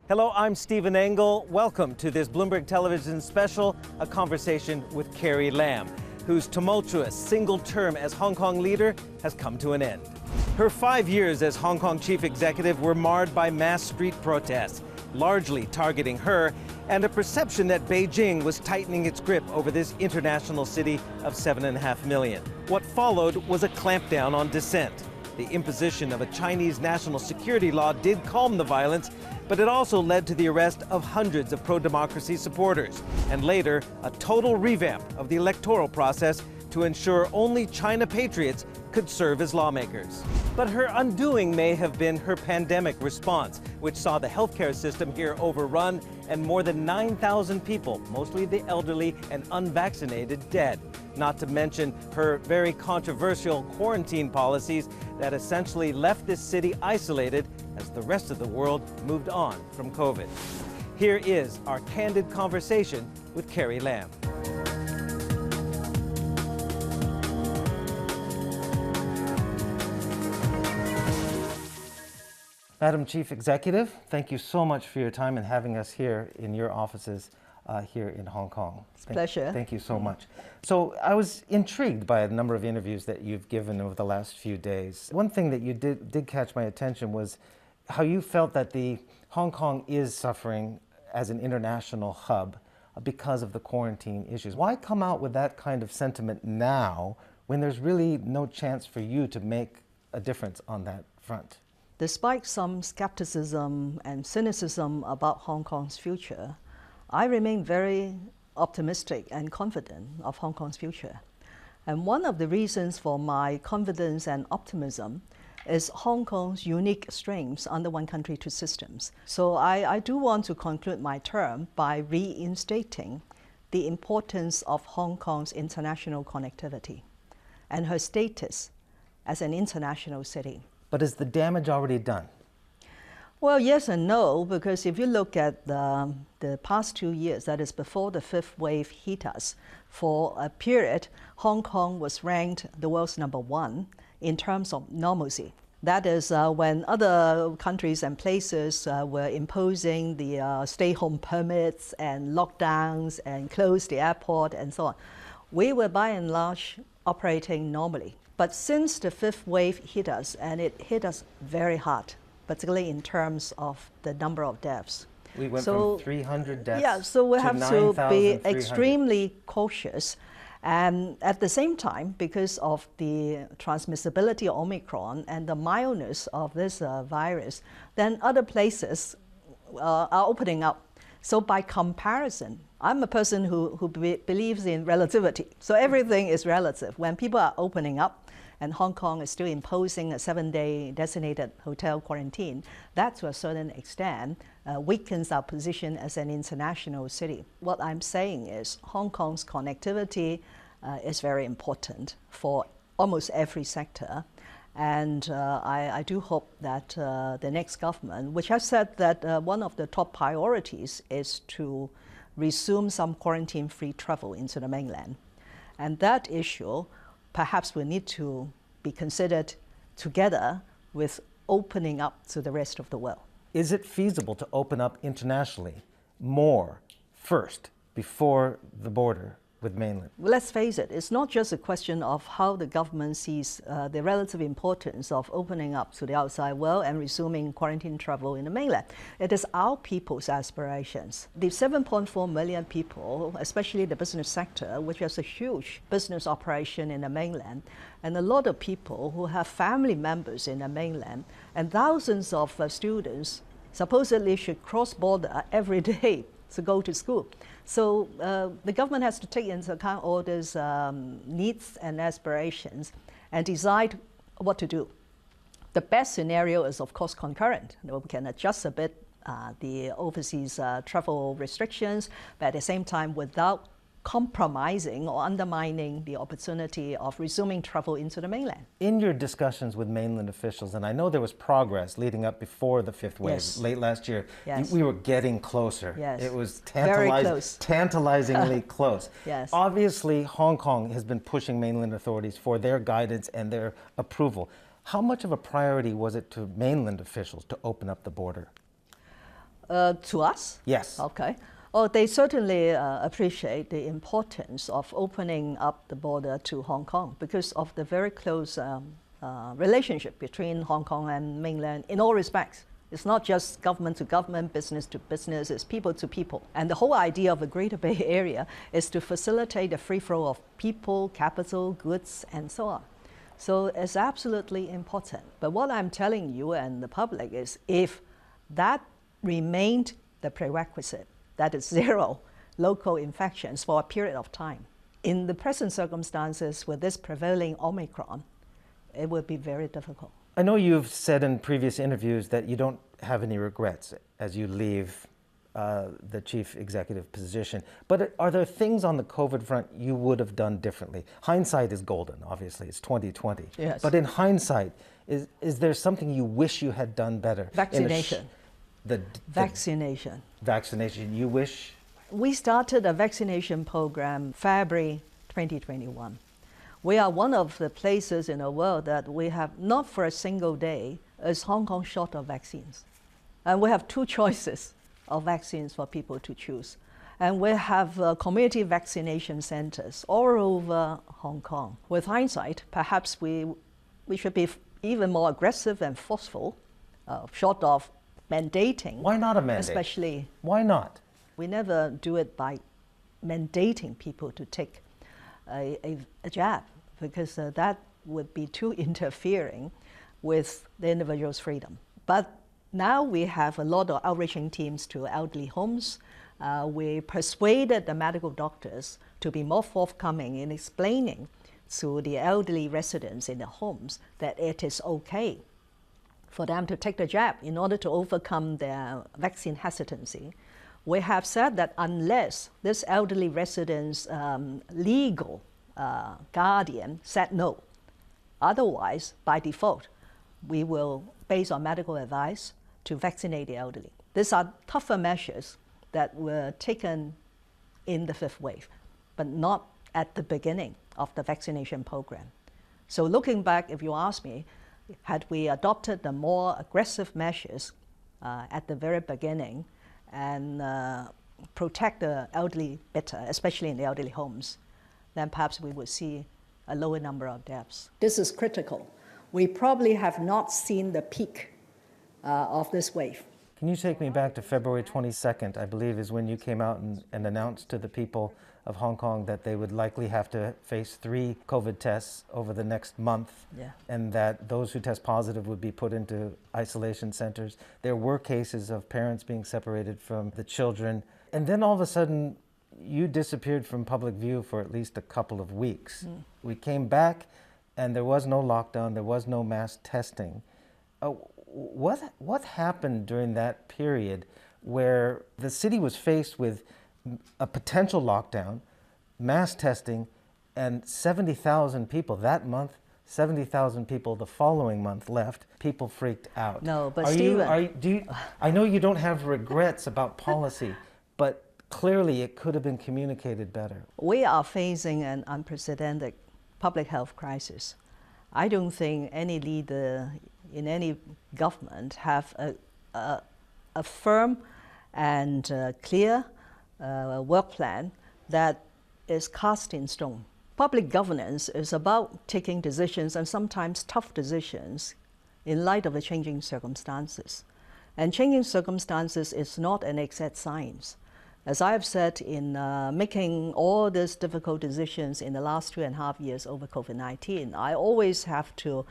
Hello, I'm Stephen Engle. Welcome to this Bloomberg television special, a conversation with Carrie Lam, whose tumultuous single term as Hong Kong leader has come to an end. Her 5 years as Hong Kong chief executive were marred by mass street protests, largely targeting her, and a perception that Beijing was tightening its grip over this international city of 7.5 million. What followed was a clampdown on dissent. The imposition of a Chinese national security law did calm the violence, but it also led to the arrest of hundreds of pro-democracy supporters, and later, a total revamp of the electoral process to ensure only China patriots could serve as lawmakers. But her undoing may have been her pandemic response, which saw the healthcare system here overrun and more than 9,000 people, mostly the elderly and unvaccinated, dead. Not to mention her very controversial quarantine policies that essentially left this city isolated as the rest of the world moved on from COVID. Here is our candid conversation with Carrie Lam. Madam Chief Executive, thank you so much for your time and having us here in your offices here in Hong Kong. It's a pleasure. Thank you so much. So I was intrigued by a number of interviews that you've given over the last few days. One thing that you did catch my attention was how you felt that the Hong Kong is suffering as an international hub because of the quarantine issues. Why come out with that kind of sentiment now when there's really no chance for you to make a difference on that front? Despite some skepticism and cynicism about Hong Kong's future, I remain very optimistic and confident of Hong Kong's future. And one of the reasons for my confidence and optimism is Hong Kong's unique strengths under one country, two systems. So I do want to conclude my term by reinstating the importance of Hong Kong's international connectivity and her status as an international city. But is the damage already done? Well, yes and no, because if you look at the past 2 years, that is before the fifth wave hit us, for a period, Hong Kong was ranked the world's #1 in terms of normalcy. That is when other countries and places were imposing the stay-home permits and lockdowns and closed the airport and so on. We were by and large operating normally. But since the fifth wave hit us, and it hit us very hard, particularly in terms of the number of deaths. We went from 300 deaths yeah, so we have to be 9,300. extremely cautious. And at the same time, because of the transmissibility of Omicron and the mildness of this virus, then other places are opening up. So by comparison, I'm a person who believes in relativity. So everything is relative. When people are opening up, and Hong Kong is still imposing a 7-day designated hotel quarantine, that to a certain extent weakens our position as an international city. What I'm saying is Hong Kong's connectivity is very important for almost every sector. And I do hope that the next government, which has said that one of the top priorities is to resume some quarantine-free travel into the mainland. And that issue perhaps will need to be considered together with opening up to the rest of the world. Is it feasible to open up internationally more first before the border with mainland? Well, let's face it, it's not just a question of how the government sees the relative importance of opening up to the outside world and resuming quarantine travel in the mainland. It is our people's aspirations. The 7.4 million people, especially the business sector, which has a huge business operation in the mainland, and a lot of people who have family members in the mainland, and thousands of students supposedly should cross border every day to go to school. So the government has to take into account all these needs and aspirations and decide what to do. The best scenario is, of course, concurrent. We can adjust a bit the overseas travel restrictions, but at the same time without compromising or undermining the opportunity of resuming travel into the mainland. In your discussions with mainland officials, and I know there was progress leading up before the fifth wave, yes. late last year, yes. we were getting closer. Yes. It was very close. tantalizingly close. Yes. Obviously, Hong Kong has been pushing mainland authorities for their guidance and their approval. How much of a priority was it to mainland officials to open up the border? To us? Yes. Okay. Oh, they certainly appreciate the importance of opening up the border to Hong Kong because of the very close relationship between Hong Kong and mainland in all respects. It's not just government to government, business to business, it's people to people. And the whole idea of the Greater Bay Area is to facilitate the free flow of people, capital, goods, and so on. So it's absolutely important. But what I'm telling you and the public is if that remained the prerequisite, that is zero local infections for a period of time, in the present circumstances with this prevailing Omicron, it would be very difficult. I know you've said in previous interviews that you don't have any regrets as you leave the chief executive position. But are there things on the COVID front you would have done differently? Hindsight is golden, obviously. It's 2020. Yes. But in hindsight, is there something you wish you had done better? Vaccination. Vaccination. Vaccination. You wish? We started a vaccination program February 2021. We are one of the places in the world that we have not for a single day is Hong Kong short of vaccines. And we have two choices of vaccines for people to choose. And we have community vaccination centers all over Hong Kong. With hindsight, perhaps we should be even more aggressive and forceful, short of mandating. Why not a mandate? Especially. Why not? We never do it by mandating people to take a jab, because that would be too interfering with the individual's freedom. But now we have a lot of outreaching teams to elderly homes. We persuaded the medical doctors to be more forthcoming in explaining to the elderly residents in the homes that it is okay for them to take the jab in order to overcome their vaccine hesitancy. We have said that unless this elderly resident's legal guardian said no, otherwise, by default, we will, based on medical advice, to vaccinate the elderly. These are tougher measures that were taken in the fifth wave, but not at the beginning of the vaccination program. So looking back, if you ask me, had we adopted the more aggressive measures at the very beginning and protect the elderly better, especially in the elderly homes, then perhaps we would see a lower number of deaths. This is critical. We probably have not seen the peak of this wave. Can you take me back to February 22nd, I believe is when you came out and announced to the people of Hong Kong that they would likely have to face 3 COVID tests over the next month, and that those who test positive would be put into isolation centers. There were cases of parents being separated from the children. And then all of a sudden, you disappeared from public view for at least a couple of weeks. We came back and there was no lockdown, there was no mass testing. What happened during that period where the city was faced with a potential lockdown, mass testing, and 70,000 people that month, 70,000 people the following month left? People freaked out. No, but Stephen, I know you don't have regrets about policy, but clearly it could have been communicated better. We are facing an unprecedented public health crisis. I don't think any leader in any government have a firm and clear work plan that is cast in stone. Public governance is about taking decisions, and sometimes tough decisions, in light of the changing circumstances. And changing circumstances is not an exact science. As I have said, in making all these difficult decisions in the last 2.5 years over COVID-19, I always have to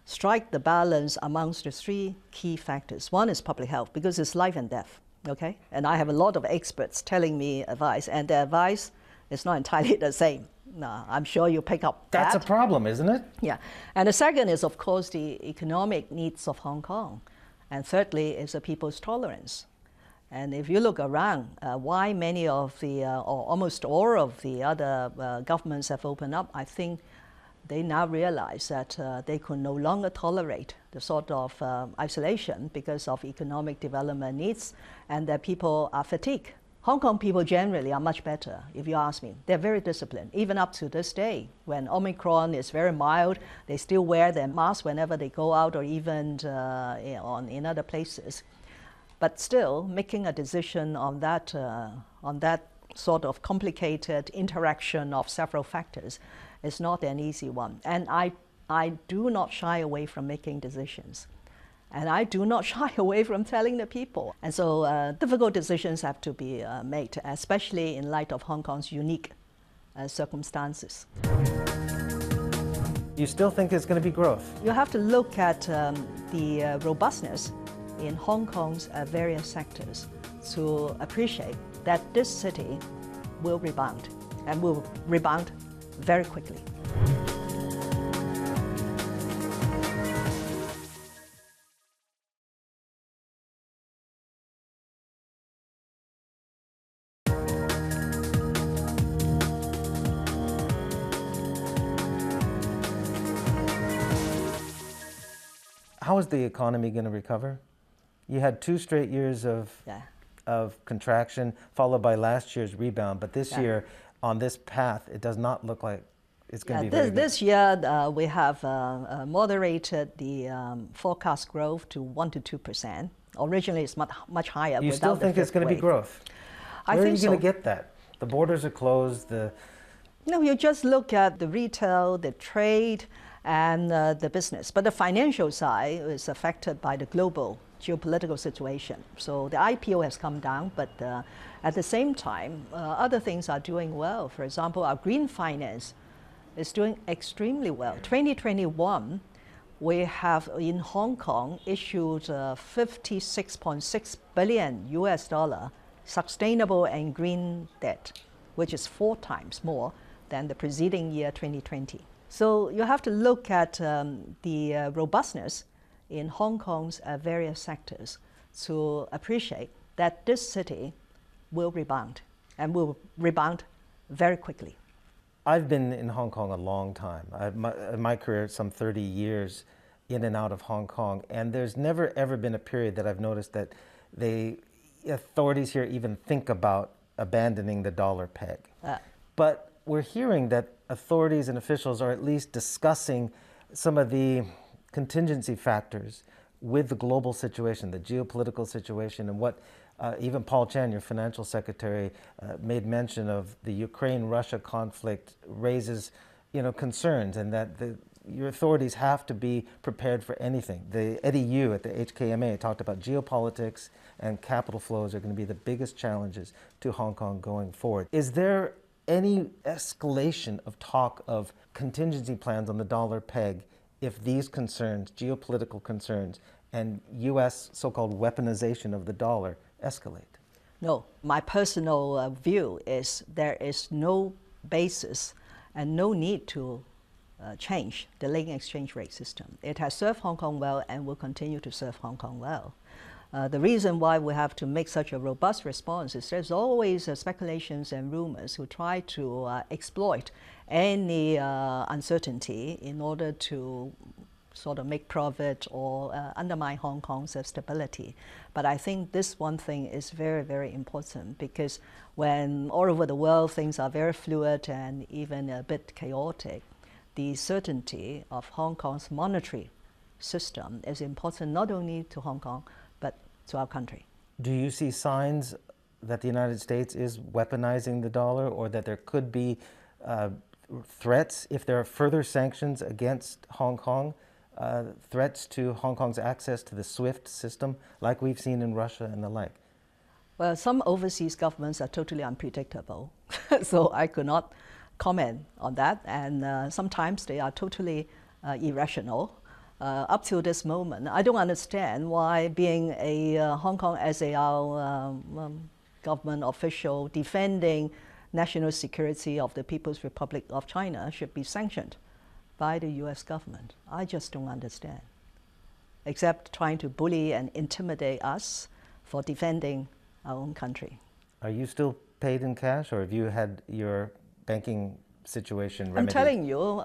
strike the balance amongst the 3 key factors. One is public health, because it's life and death, okay? And I have a lot of experts telling me advice, and their advice is not entirely the same. No, I'm sure you pick up that. That's a problem, isn't it? Yeah. And the second is, of course, the economic needs of Hong Kong. And thirdly is the people's tolerance. And if you look around, why many of the, or almost all of the other governments have opened up, I think they now realize that they could no longer tolerate the sort of isolation because of economic development needs, and that people are fatigued. Hong Kong people generally are much better, if you ask me. They're very disciplined, even up to this day. When Omicron is very mild, they still wear their masks whenever they go out, or even in other places. But still, making a decision on that sort of complicated interaction of several factors is not an easy one. And I do not shy away from making decisions. And I do not shy away from telling the people. And so difficult decisions have to be made, especially in light of Hong Kong's unique circumstances. You still think there's going to be growth? You have to look at the robustness in Hong Kong's various sectors to appreciate that this city will rebound, and will rebound very quickly. How is the economy going to recover? You had 2 straight years of contraction, followed by last year's rebound. But this year, on this path, it does not look like it's going to be very good. This year, we have moderated the forecast growth to 1% to 2%. Originally, it's much higher. You still think it's going to be growth? Where are you going to get that? The borders are closed. No, you just look at the retail, the trade, and the business. But the financial side is affected by the global geopolitical situation. So the IPO has come down, but at the same time, other things are doing well. For example, our green finance is doing extremely well. 2021, we have in Hong Kong issued $56.6 billion sustainable and green debt, which is 4 times more than the preceding year, 2020. So you have to look at the robustness in Hong Kong's various sectors to appreciate that this city will rebound, and will rebound very quickly. I've been in Hong Kong a long time. My career, some 30 years in and out of Hong Kong, and there's never ever been a period that I've noticed that the authorities here even think about abandoning the dollar peg. But we're hearing that authorities and officials are at least discussing some of the contingency factors with the global situation, the geopolitical situation, and what even Paul Chan, your financial secretary, made mention of the Ukraine-Russia conflict raises, concerns, and that your authorities have to be prepared for anything. Eddie Yu at the HKMA talked about geopolitics and capital flows are going to be the biggest challenges to Hong Kong going forward. Is there any escalation of talk of contingency plans on the dollar peg if these concerns, geopolitical concerns, and U.S. so-called weaponization of the dollar escalate? No, my personal view is there is no basis and no need to change the linking exchange rate system. It has served Hong Kong well and will continue to serve Hong Kong well. The reason why we have to make such a robust response is there's always speculations and rumors who try to exploit any uncertainty in order to sort of make profit or undermine Hong Kong's stability. But I think this one thing is very, very important, because when all over the world things are very fluid and even a bit chaotic, the certainty of Hong Kong's monetary system is important not only to Hong Kong, but to our country. Do you see signs that the United States is weaponizing the dollar, or that there could be threats if there are further sanctions against Hong Kong, threats to Hong Kong's access to the SWIFT system, like we've seen in Russia and the like? Well, some overseas governments are totally unpredictable, so I could not comment on that, and sometimes they are totally irrational. Up till this moment, I don't understand why, being a Hong Kong SAR government official defending national security of the People's Republic of China, should be sanctioned by the US government. I just don't understand, except trying to bully and intimidate us for defending our own country. Are you still paid in cash, or have you had your banking situation remedied? I'm telling you,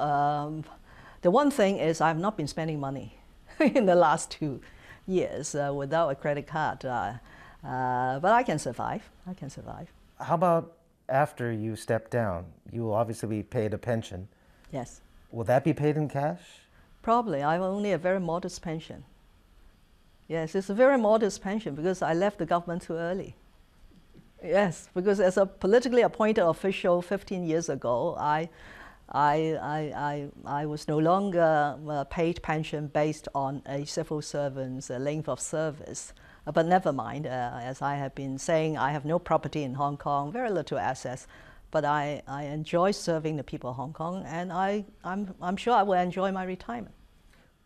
the one thing is I've not been spending money in the last 2 years without a credit card, but I can survive. I can survive. How about after you step down? You will obviously be paid a pension. Yes. Will that be paid in cash? Probably. I have only a very modest pension. Yes, it's a very modest pension because I left the government too early. Yes, because as a politically appointed official 15 years ago, I was no longer paid pension based on a civil servant's length of service. But never mind, as I have been saying, I have no property in Hong Kong, very little assets, but I enjoy serving the people of Hong Kong, and I'm sure I will enjoy my retirement.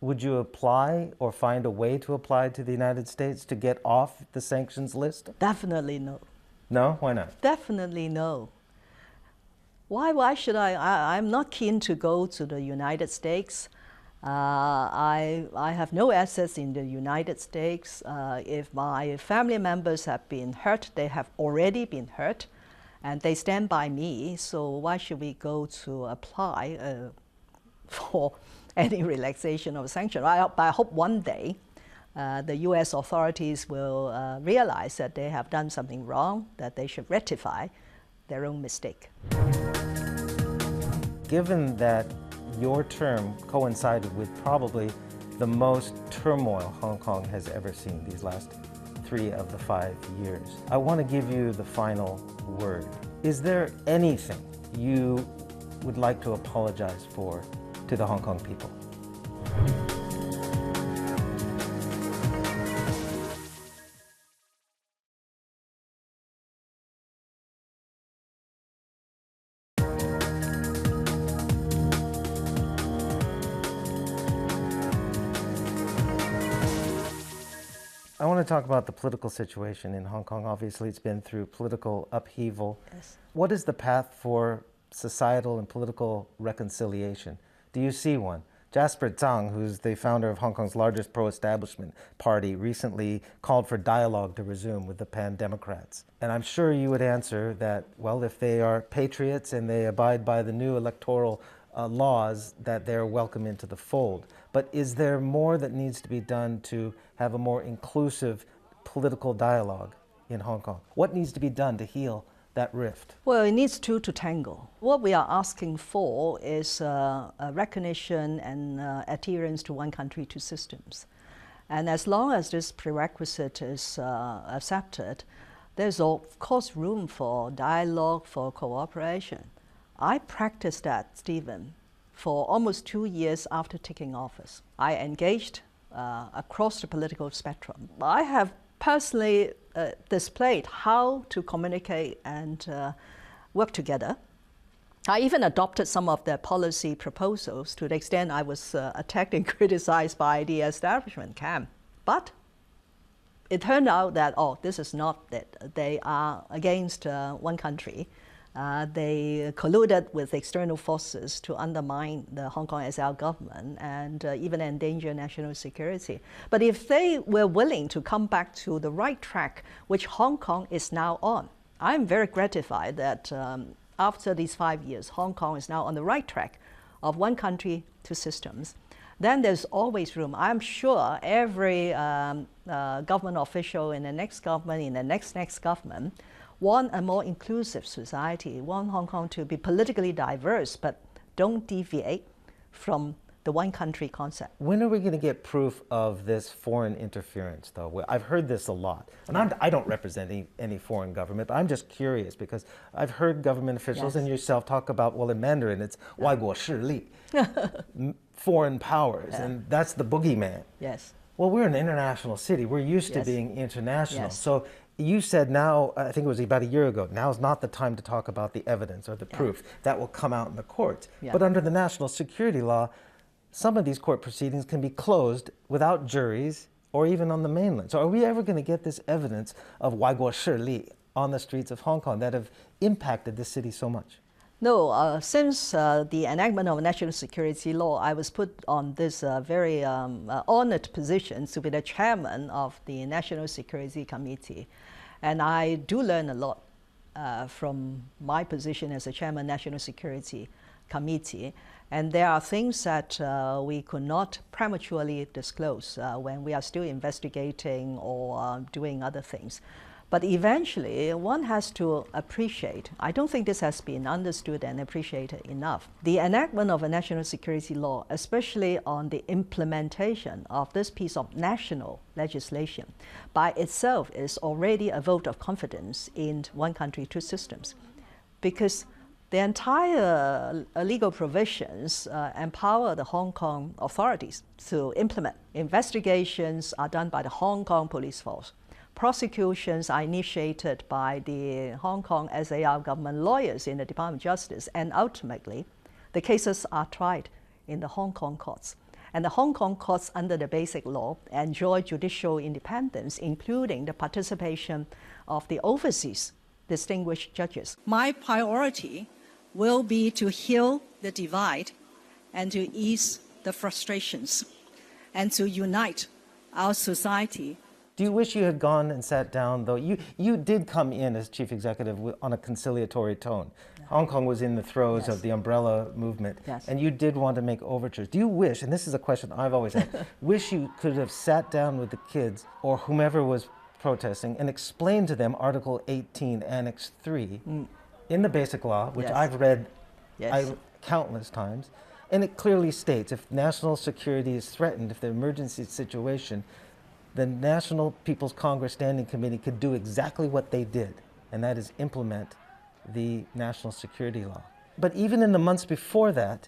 Would you apply or find a way to apply to the United States to get off the sanctions list? Definitely no. No? Why not? Definitely no. Why should I'm not keen to go to the United States. I have no assets in the United States. If my family members have been hurt, they have already been hurt, and they stand by me. So why should we go to apply for any relaxation of sanctions? I hope one day the U.S. authorities will realize that they have done something wrong, that they should rectify their own mistake. Given that your term coincided with probably the most turmoil Hong Kong has ever seen these last 3 of the 5 years, I want to give you the final word. Is there anything you would like to apologize for to the Hong Kong people? I want to talk about the political situation in Hong Kong. Obviously, it's been through political upheaval. Yes. What is the path for societal and political reconciliation? Do you see one? Jasper Zhang, who's the founder of Hong Kong's largest pro-establishment party, recently called for dialogue to resume with the pan-democrats. And I'm sure you would answer that, well, if they are patriots and they abide by the new electoral laws, that they're welcome into the fold. But is there more that needs to be done to have a more inclusive political dialogue in Hong Kong? What needs to be done to heal that rift? Well, it needs two to tango. What we are asking for is a recognition and adherence to one country, two systems. And as long as this prerequisite is accepted, there's of course room for dialogue, for cooperation. I practiced that, Stephen, for almost 2 years after taking office. I engaged across the political spectrum. I have personally displayed how to communicate and work together. I even adopted some of their policy proposals to the extent I was attacked and criticized by the establishment camp. But it turned out that, this is not it. They are against one country. They colluded with external forces to undermine the Hong Kong SL government and even endanger national security. But if they were willing to come back to the right track, which Hong Kong is now on, I'm very gratified that after these 5 years, Hong Kong is now on the right track of one country, two systems. Then there's always room. I'm sure every government official in the next government, in the next government, want a more inclusive society, want Hong Kong to be politically diverse, but don't deviate from the one country concept. When are we going to get proof of this foreign interference, though? I've heard this a lot. And I don't represent any foreign government, but I'm just curious because I've heard government officials and yourself talk about, well, in Mandarin, it's 外国势力, foreign powers, and that's the boogeyman. Yes. Well, we're an international city. We're used to being international. Yes. So you said now, I think it was about a year ago, now's not the time to talk about the evidence or the proof. That will come out in the courts. But under the national security law, some of these court proceedings can be closed without juries or even on the mainland. So are we ever going to get this evidence of 外国势力 on the streets of Hong Kong that have impacted this city so much? No, since the enactment of national security law, I was put on this very honored position to be the chairman of the National Security Committee. And I do learn a lot from my position as a chairman of National Security Committee. And there are things that we could not prematurely disclose when we are still investigating or doing other things. But eventually, one has to appreciate, I don't think this has been understood and appreciated enough. The enactment of a national security law, especially on the implementation of this piece of national legislation, by itself is already a vote of confidence in one country, two systems. Because the entire legal provisions empower the Hong Kong authorities to implement. Investigations are done by the Hong Kong police force. Prosecutions are initiated by the Hong Kong SAR government lawyers in the Department of Justice, and ultimately, the cases are tried in the Hong Kong courts. And the Hong Kong courts, under the Basic Law, enjoy judicial independence, including the participation of the overseas distinguished judges. My priority will be to heal the divide and to ease the frustrations and to unite our society. Do you wish you had gone and sat down, though? You did come in as chief executive on a conciliatory tone. Yeah. Hong Kong was in the throes of the umbrella movement, and you did want to make overtures. Do you wish, and this is a question I've always had, wish you could have sat down with the kids or whomever was protesting and explained to them Article 18, Annex 3 in the Basic Law, which I've read countless times, and it clearly states if national security is threatened, if the emergency situation, the National People's Congress Standing Committee could do exactly what they did, and that is implement the national security law. But even in the months before that,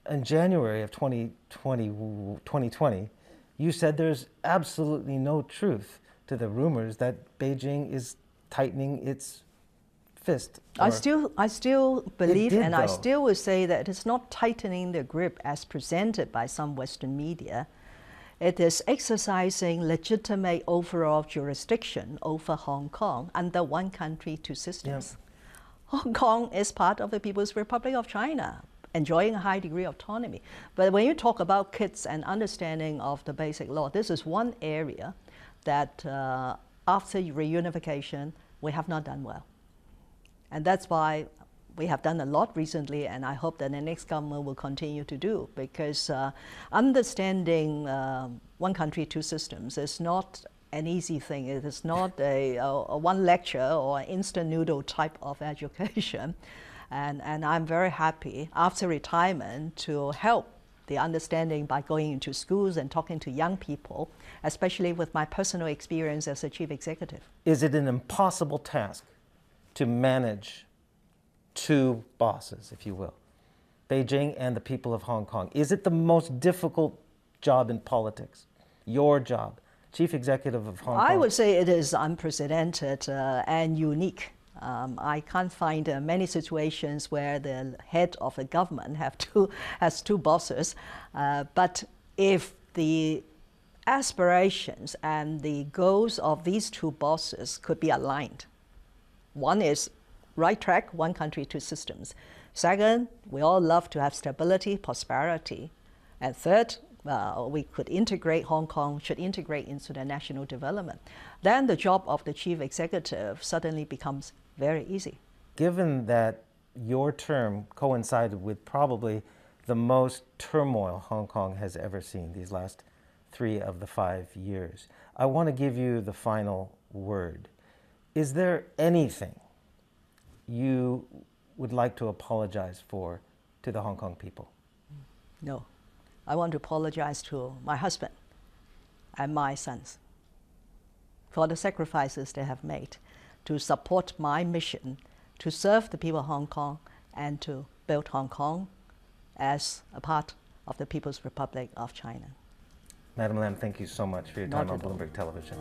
in January of 2020, you said there's absolutely no truth to the rumors that Beijing is tightening its fist. I still believe, and I still would say that it's not tightening the grip as presented by some Western media. It is exercising legitimate overall jurisdiction over Hong Kong under one country, two systems. Hong Kong is part of the People's Republic of China, enjoying a high degree of autonomy. But when you talk about kids and understanding of the Basic Law, this is one area that after reunification, we have not done well. And that's why we have done a lot recently, and I hope that the next government will continue to do, because understanding one country, two systems is not an easy thing. It is not a one lecture or instant noodle type of education. And I'm very happy after retirement to help the understanding by going into schools and talking to young people, especially with my personal experience as a chief executive. Is it an impossible task to manage two bosses, if you will, Beijing and the people of Hong Kong? Is it the most difficult job in politics? Your job, chief executive of Hong Kong? I would say it is unprecedented and unique. I can't find many situations where the head of a government has two bosses. But if the aspirations and the goals of these two bosses could be aligned, one is right track, one country, two systems. Second, we all love to have stability, prosperity. And third, we could integrate Hong Kong, should integrate into the national development. Then the job of the chief executive suddenly becomes very easy. Given that your term coincided with probably the most turmoil Hong Kong has ever seen, these last 3 of the 5 years, I want to give you the final word. Is there anything you would like to apologize for to the Hong Kong people? No. I want to apologize to my husband and my sons for the sacrifices they have made to support my mission to serve the people of Hong Kong and to build Hong Kong as a part of the People's Republic of China. Madam Lam, thank you so much for your time on Bloomberg Television.